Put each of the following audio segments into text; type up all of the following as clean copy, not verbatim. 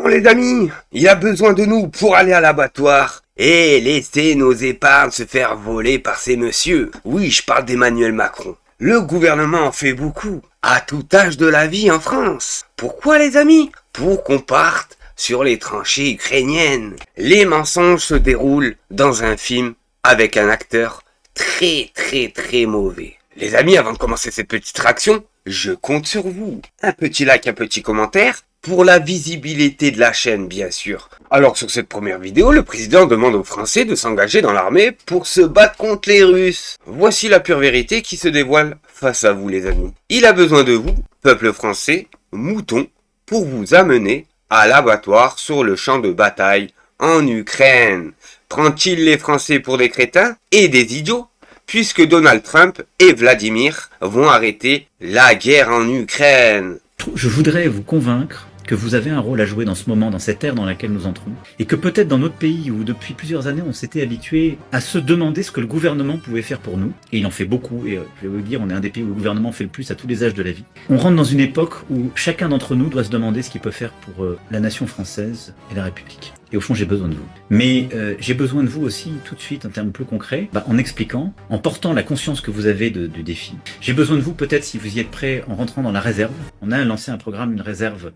Bon, les amis, il a besoin de nous pour aller à l'abattoir et laisser nos épargnes se faire voler par ces messieurs. Oui, je parle d'Emmanuel Macron. Le gouvernement en fait beaucoup, à tout âge de la vie en France. Pourquoi, les amis? Pour qu'on parte sur les tranchées ukrainiennes. Les mensonges se déroulent dans un film avec un acteur très mauvais. Les amis, avant de commencer cette petite réaction, je compte sur vous. Un petit like, un petit commentaire, pour la visibilité de la chaîne, bien sûr. Alors, sur cette première vidéo, le président demande aux Français de s'engager dans l'armée pour se battre contre les Russes. Voici la pure vérité qui se dévoile face à vous, les amis. Il a besoin de vous, peuple français, moutons, pour vous amener à l'abattoir sur le champ de bataille en Ukraine. Prend-il les Français pour des crétins et des idiots, puisque Donald Trump et Vladimir vont arrêter la guerre en Ukraine? Je voudrais vous convaincre que vous avez un rôle à jouer dans ce moment, dans cette ère dans laquelle nous entrons, et que peut-être dans notre pays où depuis plusieurs années on s'était habitué à se demander ce que le gouvernement pouvait faire pour nous, et il en fait beaucoup, et je vais vous dire, on est un des pays où le gouvernement fait le plus à tous les âges de la vie. On rentre dans une époque où chacun d'entre nous doit se demander ce qu'il peut faire pour la nation française et la République. Et au fond, j'ai besoin de vous. Mais j'ai besoin de vous aussi, tout de suite, en termes plus concrets, en expliquant, en portant la conscience que vous avez du défi. J'ai besoin de vous, peut-être, si vous y êtes prêts, en rentrant dans la réserve. On a lancé un programme, une réserve,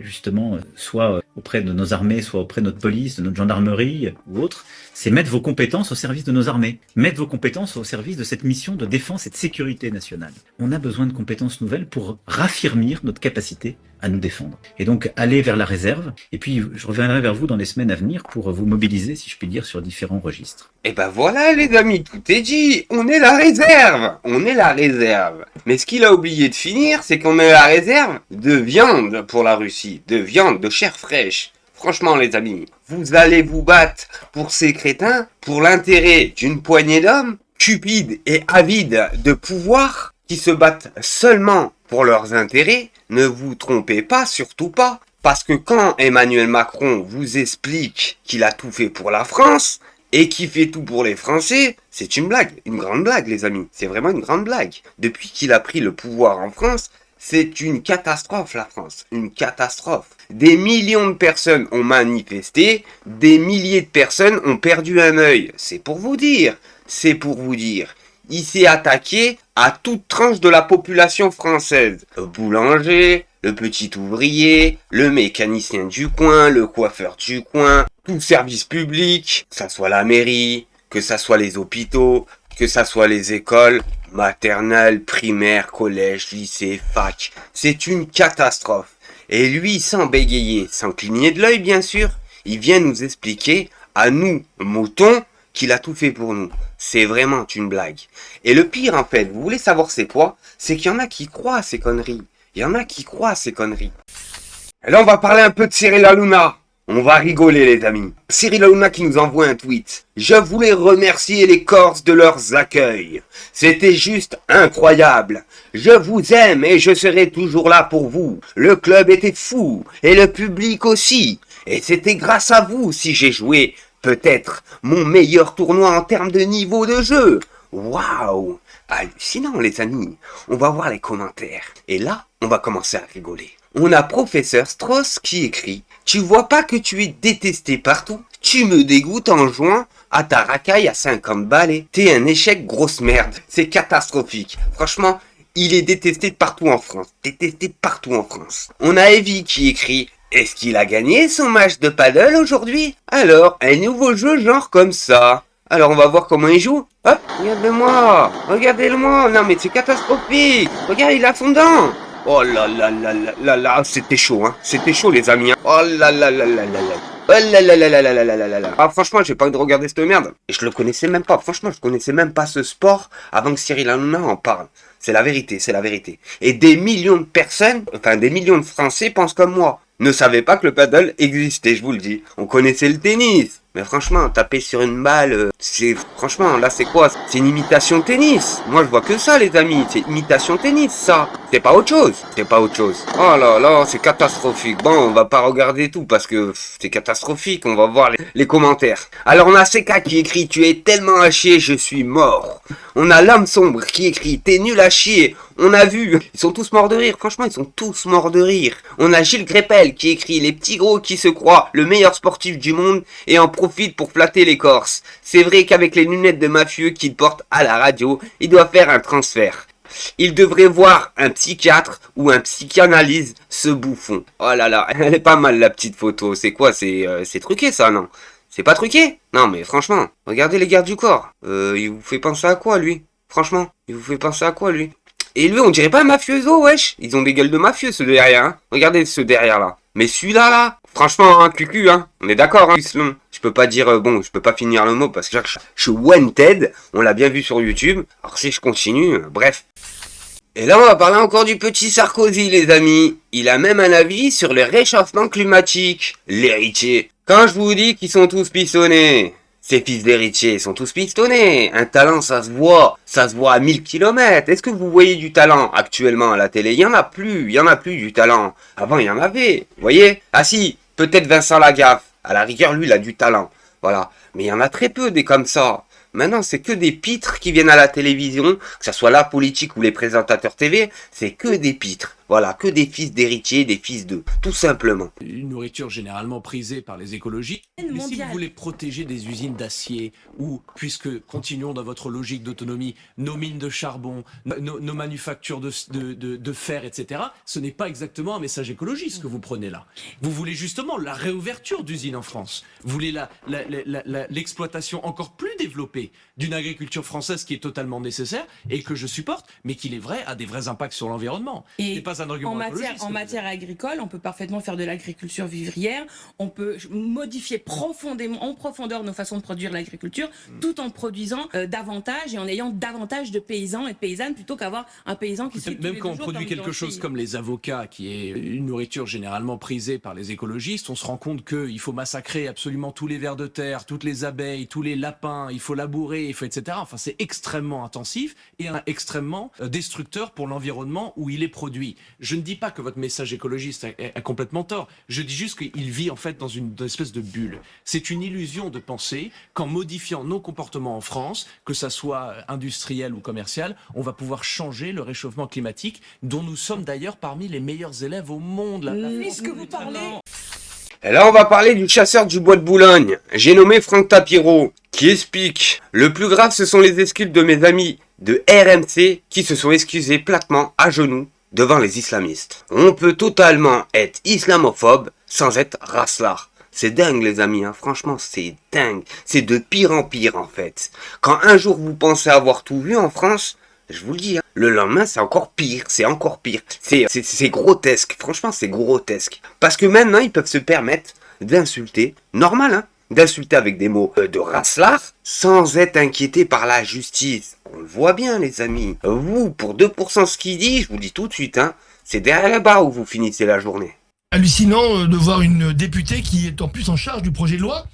justement, soit auprès de nos armées, soit auprès de notre police, de notre gendarmerie ou autre. C'est mettre vos compétences au service de nos armées. Mettre vos compétences au service de cette mission de défense et de sécurité nationale. On a besoin de compétences nouvelles pour raffermir notre capacité à nous défendre. Et donc, aller vers la réserve. Et puis, je reviendrai vers vous dans les semaines à venir pour vous mobiliser, si je puis dire, sur différents registres. Et ben voilà, les amis, tout est dit. On est la réserve. On est la réserve. Mais ce qu'il a oublié de finir, c'est qu'on est la réserve de viande pour la Russie. De viande, de chair fraîche. Franchement, les amis, vous allez vous battre pour ces crétins, pour l'intérêt d'une poignée d'hommes, cupides et avides de pouvoir, qui se battent seulement pour leurs intérêts. Ne vous trompez pas, surtout pas. Parce que quand Emmanuel Macron vous explique qu'il a tout fait pour la France, et qu'il fait tout pour les Français, c'est une blague. Une grande blague, les amis. C'est vraiment une grande blague. Depuis qu'il a pris le pouvoir en France, c'est une catastrophe, la France. Une catastrophe. Des millions de personnes ont manifesté, des milliers de personnes ont perdu un œil. C'est pour vous dire. C'est pour vous dire. Il s'est attaqué à toute tranche de la population française. Le boulanger, le petit ouvrier, le mécanicien du coin, le coiffeur du coin, tout service public, que ça soit la mairie, que ça soit les hôpitaux, que ça soit les écoles, maternelles, primaires, collèges, lycées, fac. C'est une catastrophe. Et lui, sans bégayer, sans cligner de l'œil bien sûr, il vient nous expliquer, à nous, moutons, qu'il a tout fait pour nous. C'est vraiment une blague. Et le pire, en fait, vous voulez savoir c'est quoi? C'est qu'il y en a qui croient à ces conneries. Il y en a qui croient à ces conneries. Et là, on va parler un peu de Cyril Hanouna. On va rigoler, les amis. Cyril Hanouna qui nous envoie un tweet. Je voulais remercier les Corses de leurs accueils. C'était juste incroyable. Je vous aime et je serai toujours là pour vous. Le club était fou et le public aussi. Et c'était grâce à vous si j'ai joué peut-être mon meilleur tournoi en termes de niveau de jeu. Waouh! Hallucinant, les amis. On va voir les commentaires. Et là, on va commencer à rigoler. On a professeur Strauss qui écrit « Tu vois pas que tu es détesté partout? Tu me dégoûtes en jouant à ta racaille à 50 balais. T'es un échec, grosse merde. C'est catastrophique. Franchement, il est détesté partout en France. Détesté partout en France. » On a Evie qui écrit « Est-ce qu'il a gagné son match de paddle aujourd'hui? Alors, un nouveau jeu genre comme ça. » Alors on va voir comment il joue. Hop, regardez-moi. Regardez-le-moi. Non mais c'est catastrophique. Regarde, il a fondant. Oh là là là là là là. C'était chaud, hein. C'était chaud, les amis. Hein. Oh là là là là là là. Oh là là là là là là là là là. Ah franchement, j'ai pas envie de regarder cette merde. Et je le connaissais même pas. Franchement, je connaissais même pas ce sport avant que Cyril Hanouna en parle. C'est la vérité, c'est la vérité. Et des millions de personnes, enfin des millions de Français pensent comme moi. Ne savaient pas que le paddle existait, je vous le dis. On connaissait le tennis. Mais franchement, taper sur une balle, c'est... Franchement, là, c'est quoi? C'est une imitation de tennis. Moi, je vois que ça, les amis. C'est imitation de tennis, ça. C'est pas autre chose. C'est pas autre chose. Oh là là, c'est catastrophique. Bon, on va pas regarder tout parce que c'est catastrophique. On va voir les commentaires. Alors, on a CK qui écrit « Tu es tellement à chier, je suis mort ». On a L'Âme Sombre qui écrit « T'es nul à chier, On a vu. Ils sont tous morts de rire. Franchement, ils sont tous morts de rire. On a Gilles Grépel qui écrit les petits gros qui se croient le meilleur sportif du monde et en profitent pour flatter les Corses. C'est vrai qu'avec les lunettes de mafieux qu'il porte à la radio, il doit faire un transfert. Il devrait voir un psychiatre ou un psychanalyse, ce bouffon. Oh là là, elle est pas mal la petite photo. C'est quoi? C'est truqué ça, non? C'est pas truqué? Non mais franchement, regardez les gardes du corps. Il vous fait penser à quoi lui? Franchement, il vous fait penser à quoi lui? Et lui, on dirait pas un mafioso, wesh. Ils ont des gueules de mafieux ceux derrière, hein. Regardez ceux derrière là. Mais celui-là là, franchement, hein, cucu, hein. On est d'accord, hein. Je peux pas dire, bon, je peux pas finir le mot parce que je suis wanted. On l'a bien vu sur YouTube. Alors si je continue, bref. Et là, on va parler encore du petit Sarkozy, les amis. Il a même un avis sur le réchauffement climatique. L'héritier. Quand je vous dis qu'ils sont tous pistonnés, ces fils d'héritiers sont tous pistonnés. Un talent, ça se voit à 1000 km. Est-ce que vous voyez du talent actuellement à la télé? Il y en a plus du talent. Avant, il y en avait, vous voyez? Ah si, peut-être Vincent Lagaffe. À la rigueur, lui, il a du talent. Voilà. Mais il y en a très peu des comme ça. Maintenant, c'est que des pitres qui viennent à la télévision, que ce soit la politique ou les présentateurs TV, c'est que des pitres. Voilà, que des fils d'héritiers, des fils d'eux, tout simplement. Une nourriture généralement prisée par les écologistes. Mais si vous voulez protéger des usines d'acier, ou, puisque continuons dans votre logique d'autonomie, nos mines de charbon, nos manufactures de fer, etc., ce n'est pas exactement un message écologiste que vous prenez là. Vous voulez justement la réouverture d'usines en France. Vous voulez l'exploitation encore plus développée d'une agriculture française qui est totalement nécessaire et que je supporte, mais qui, il est vrai, a des vrais impacts sur l'environnement. C'est pas un argument en matière agricole, on peut parfaitement faire de l'agriculture vivrière, on peut modifier en profondeur nos façons de produire l'agriculture, tout en produisant davantage et en ayant davantage de paysans et de paysannes plutôt qu'avoir un paysan qui se Même quand on produit quelque chose comme les avocats, qui est une nourriture généralement prisée par les écologistes, on se rend compte qu'il faut massacrer absolument tous les vers de terre, toutes les abeilles, tous les lapins, il faut labourer, il faut etc. Enfin, c'est extrêmement intensif et extrêmement destructeur pour l'environnement où il est produit. Je ne dis pas que votre message écologiste a complètement tort. Je dis juste qu'il vit en fait dans une espèce de bulle. C'est une illusion de penser qu'en modifiant nos comportements en France, que ça soit industriel ou commercial, on va pouvoir changer le réchauffement climatique, dont nous sommes d'ailleurs parmi les meilleurs élèves au monde. Puisque vous parlez... Et là, on va parler du chasseur du bois de Boulogne. J'ai nommé Franck Tapiro, qui explique: le plus grave, ce sont les excuses de mes amis de RMC qui se sont excusés platement à genoux devant les islamistes. On peut totalement être islamophobe sans être racelard. C'est dingue les amis, hein. Franchement c'est dingue. C'est de pire en pire en fait. Quand un jour vous pensez avoir tout vu en France, je vous le dis, hein, le lendemain c'est encore pire, c'est encore pire. C'est grotesque, franchement c'est grotesque. Parce que maintenant ils peuvent se permettre d'insulter, normal hein, d'insulter avec des mots de racelard, sans être inquiété par la justice. On le voit bien les amis. Vous, pour 2% ce qu'il dit, je vous dis tout de suite, hein, c'est derrière la barre où vous finissez la journée. Hallucinant de voir une députée qui est en plus en charge du projet de loi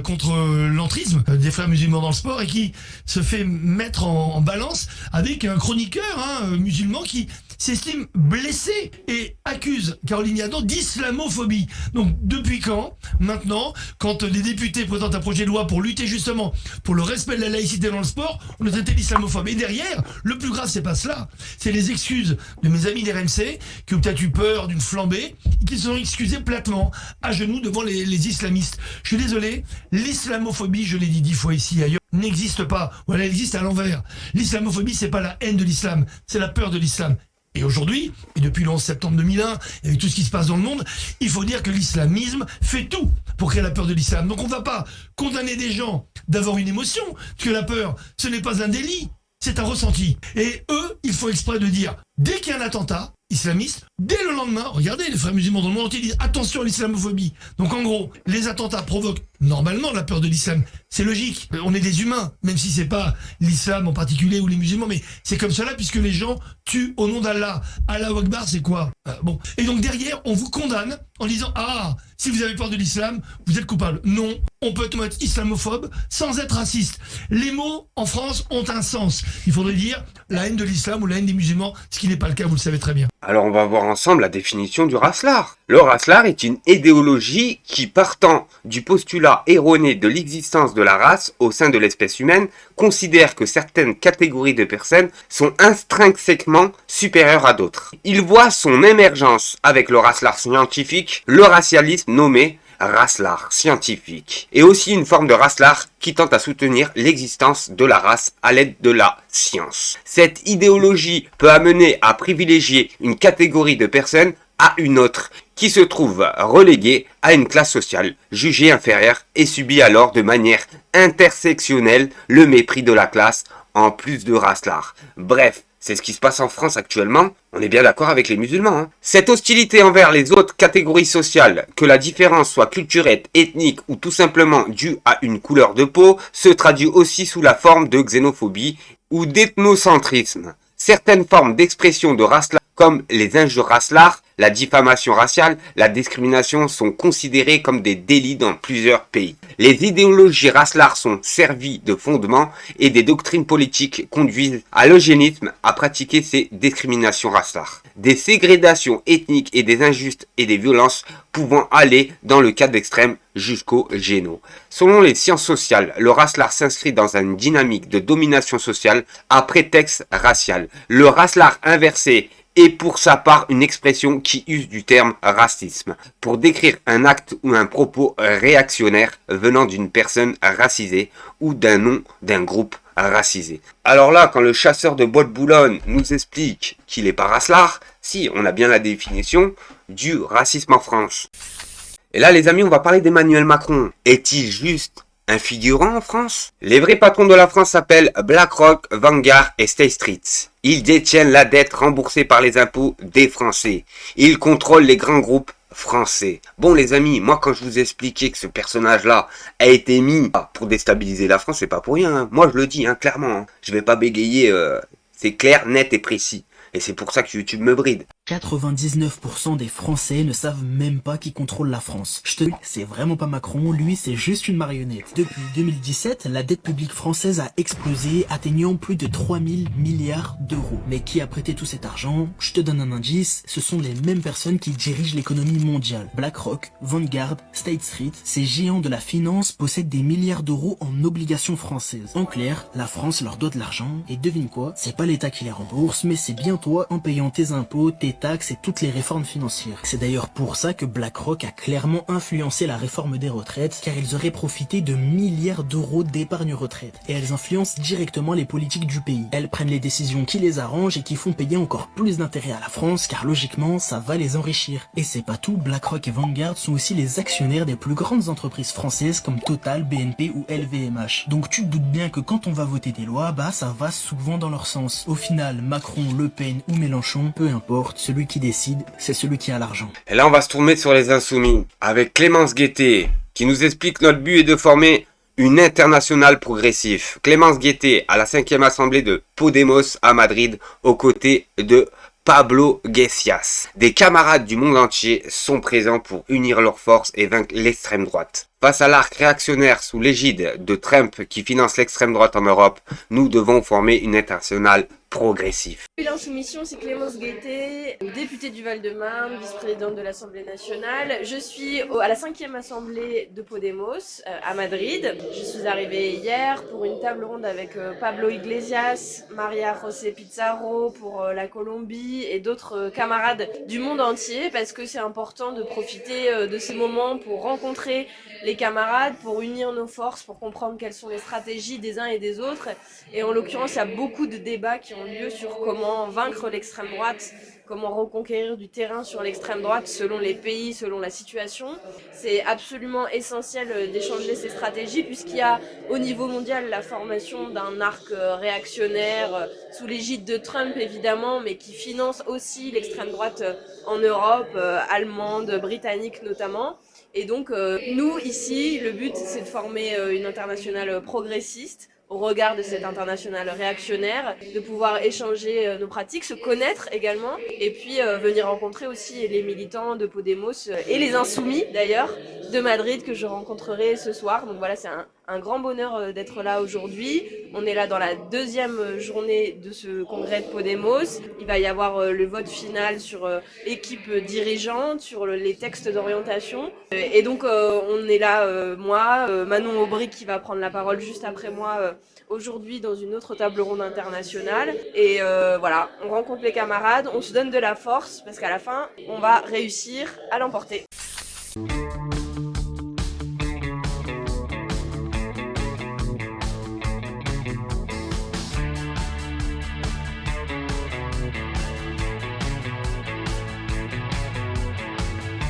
contre l'entrisme des frères musulmans dans le sport et qui se fait mettre en balance avec un chroniqueur musulman qui s'estime blessé et accuse Caroline Yadan d'islamophobie. Donc depuis quand, maintenant, quand des députés présentent un projet de loi pour lutter justement pour le respect de la laïcité dans le sport, on est traité d'islamophobe. Et derrière, le plus grave, c'est pas cela. C'est les excuses de mes amis d'RMC qui ont peut-être eu peur d'une flambée et qui se sont excusés platement, à genoux devant les islamistes. Je suis désolé, l'islamophobie, je l'ai dit 10 fois ici et ailleurs, n'existe pas. Voilà, elle existe à l'envers. L'islamophobie, c'est pas la haine de l'islam, c'est la peur de l'islam. Et aujourd'hui, et depuis le 11 septembre 2001, et avec tout ce qui se passe dans le monde, il faut dire que l'islamisme fait tout pour créer la peur de l'islam. Donc on ne va pas condamner des gens d'avoir une émotion, parce que la peur, ce n'est pas un délit, c'est un ressenti. Et eux, ils font exprès de dire, dès qu'il y a un attentat islamiste, dès le lendemain, regardez, les frères musulmans dans le monde entier disent attention à l'islamophobie. Donc en gros, les attentats provoquent normalement la peur de l'islam. C'est logique, on est des humains, même si c'est pas l'islam en particulier ou les musulmans, mais c'est comme cela puisque les gens tuent au nom d'Allah. Allahu Akbar, c'est quoi? Bon. Et donc derrière, on vous condamne en disant ah, si vous avez peur de l'islam, vous êtes coupable. Non, on peut être islamophobe sans être raciste. Les mots en France ont un sens. Il faudrait dire la haine de l'islam ou la haine des musulmans, ce qui n'est pas le cas, vous le savez très bien. Alors on va voir ensemble la définition du racelard. Le racelard est une idéologie qui, partant du postulat postulat erroné de l'existence de la race au sein de l'espèce humaine considère que certaines catégories de personnes sont intrinsèquement supérieures à d'autres. Il voit son émergence avec le racelard scientifique, le racialisme nommé racelard scientifique, et aussi une forme de racelard qui tente à soutenir l'existence de la race à l'aide de la science. Cette idéologie peut amener à privilégier une catégorie de personnes à une autre, qui se trouve reléguée à une classe sociale jugée inférieure et subit alors de manière intersectionnelle le mépris de la classe en plus de racelard. Bref, c'est ce qui se passe en France actuellement, on est bien d'accord avec les musulmans. Hein. Cette hostilité envers les autres catégories sociales, que la différence soit culturelle, ethnique ou tout simplement due à une couleur de peau, se traduit aussi sous la forme de xénophobie ou d'ethnocentrisme. Certaines formes d'expression de racelard, comme les injures racelards, la diffamation raciale, la discrimination sont considérées comme des délits dans plusieurs pays. Les idéologies racelards sont servies de fondement et des doctrines politiques conduisent à l'eugénisme à pratiquer ces discriminations racelards. Des ségrégations ethniques et des injustes et des violences pouvant aller dans le cas d'extrême jusqu'au géno. Selon les sciences sociales, le racelard s'inscrit dans une dynamique de domination sociale à prétexte racial. Le racelard inversé est pour sa part une expression qui use du terme racisme pour décrire un acte ou un propos réactionnaire venant d'une personne racisée ou d'un nom d'un groupe racisé. Alors là, quand le chasseur de bois de Boulogne nous explique qu'il est pas racelard, si, on a bien la définition du racisme en France. Et là, les amis, on va parler d'Emmanuel Macron. Est-il juste un figurant en France? Les vrais patrons de la France s'appellent BlackRock, Vanguard et State Street. Ils détiennent la dette remboursée par les impôts des Français. Ils contrôlent les grands groupes français. Bon les amis, moi quand je vous ai expliqué que ce personnage-là a été mis pour déstabiliser la France, c'est pas pour rien. Hein. Moi je le dis clairement. Hein. Je vais pas bégayer, c'est clair, net et précis. Et c'est pour ça que YouTube me bride. 99% des Français ne savent même pas qui contrôle la France. Je te dis, c'est vraiment pas Macron, lui c'est juste une marionnette. Depuis 2017, la dette publique française a explosé, atteignant plus de 3000 milliards d'euros. Mais qui a prêté tout cet argent? Je te donne un indice, ce sont les mêmes personnes qui dirigent l'économie mondiale. BlackRock, Vanguard, State Street, ces géants de la finance possèdent des milliards d'euros en obligations françaises. En clair, la France leur doit de l'argent, et devine quoi? C'est pas l'État qui les rembourse, mais c'est bien toi en payant tes impôts, tes taxes et toutes les réformes financières. C'est d'ailleurs pour ça que BlackRock a clairement influencé la réforme des retraites, car ils auraient profité de milliards d'euros d'épargne retraite. Et elles influencent directement les politiques du pays. Elles prennent les décisions qui les arrangent et qui font payer encore plus d'intérêts à la France, car logiquement, ça va les enrichir. Et c'est pas tout, BlackRock et Vanguard sont aussi les actionnaires des plus grandes entreprises françaises comme Total, BNP ou LVMH. Donc tu te doutes bien que quand on va voter des lois, ça va souvent dans leur sens. Au final, Macron, Le Pen ou Mélenchon, peu importe, celui qui décide, c'est celui qui a l'argent. Et là, on va se tourner sur les insoumis avec Clémence Guettet qui nous explique notre but est de former une internationale progressive. Clémence Guettet à la 5e assemblée de Podemos à Madrid aux côtés de Pablo Iglesias. Des camarades du monde entier sont présents pour unir leurs forces et vaincre l'extrême droite. Face à l'arc réactionnaire sous l'égide de Trump qui finance l'extrême droite en Europe, nous devons former une internationale progressive. L'insoumission, c'est Clémence Guettet, députée du Val-de-Marne, vice-présidente de l'Assemblée nationale. Je suis à la 5e assemblée de Podemos à Madrid. Je suis arrivée hier pour une table ronde avec Pablo Iglesias, María José Pizarro pour la Colombie et d'autres camarades du monde entier parce que c'est important de profiter de ces moments pour rencontrer les camarades, pour unir nos forces, pour comprendre quelles sont les stratégies des uns et des autres. Et en l'occurrence, il y a beaucoup de débats qui ont lieu sur comment vaincre l'extrême droite, comment reconquérir du terrain sur l'extrême droite selon les pays, selon la situation. C'est absolument essentiel d'échanger ces stratégies puisqu'il y a au niveau mondial la formation d'un arc réactionnaire sous l'égide de Trump évidemment, mais qui finance aussi l'extrême droite en Europe, allemande, britannique notamment. Et donc nous ici, le but c'est de former une internationale progressiste au regard de cette internationale réactionnaire, de pouvoir échanger nos pratiques, se connaître également, et puis venir rencontrer aussi les militants de Podemos et les insoumis d'ailleurs, de Madrid que je rencontrerai ce soir. Donc voilà, c'est un grand bonheur d'être là aujourd'hui. On est là dans la deuxième journée de ce congrès de Podemos. Il va y avoir le vote final sur l'équipe dirigeante, sur les textes d'orientation. Et donc on est là, moi, Manon Aubry qui va prendre la parole juste après moi aujourd'hui dans une autre table ronde internationale. Et voilà, on rencontre les camarades, on se donne de la force parce qu'à la fin, on va réussir à l'emporter.